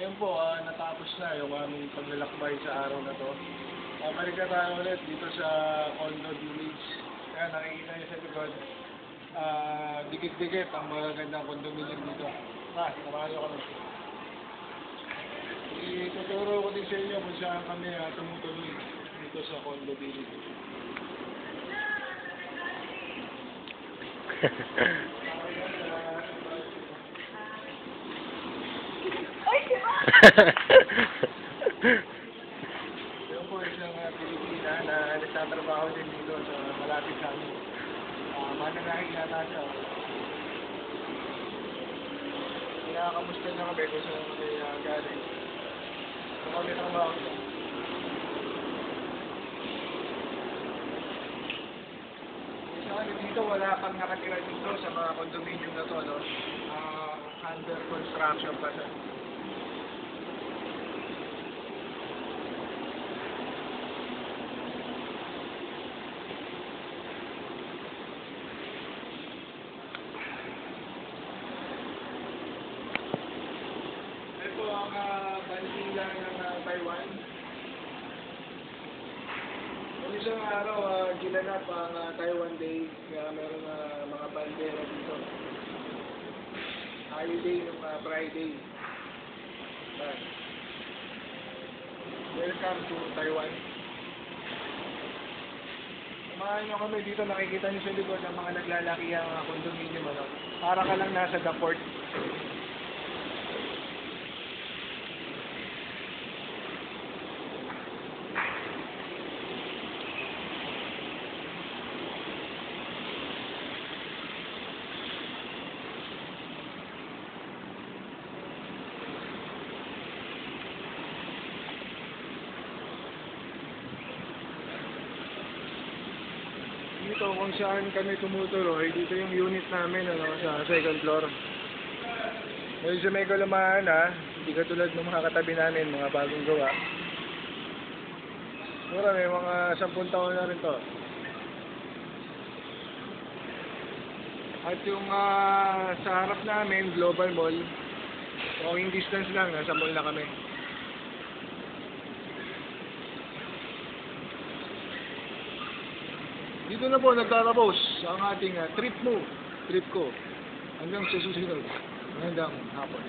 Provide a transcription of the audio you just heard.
Ngayon po, natapos na yung aming paglalakbay sa araw na to. Balik tayo ulit dito sa Condo Village. Kaya nakikita niyo sa likod, dikit-dikit ang magagandang condominium dito. Samahan niyo kami. Ituturo ko din sa inyo kung saan kami tumutuloy dito sa Condo Village. Yung po isang Pilipina na nagtatrabaho din dito sa malapit sa amin. Mananahing yata siya. Kinakamusta niya kami kung saan kami galing. Kung kami trabaho siya. Dito wala pang nakatira dito sa mga condominium na to, no? Under construction pa siya. Ito ang bandila ng Taiwan. Noong isang araw, ginanap ang Taiwan Day, kaya meron mga bandera dito. Holiday ng Friday. Welcome to Taiwan. Samahan nyo kami dito, nakikita nyo sa likod ng mga naglalaki ang condominium. Para ka lang nasa the port. Dito kung saan kami tumutuloy, dito yung unit namin sa second floor. Ngayon sa may kalumaan hindi katulad ng mga katabi namin, mga bagong gawa. Mura, may mga 10 taon na rin to. At yung sa harap namin, Global Mall, walking distance lang, nasa mall na kami. Dito na po nagtatapos ang ating trip ko hanggang sa susunod. Magandang hapon.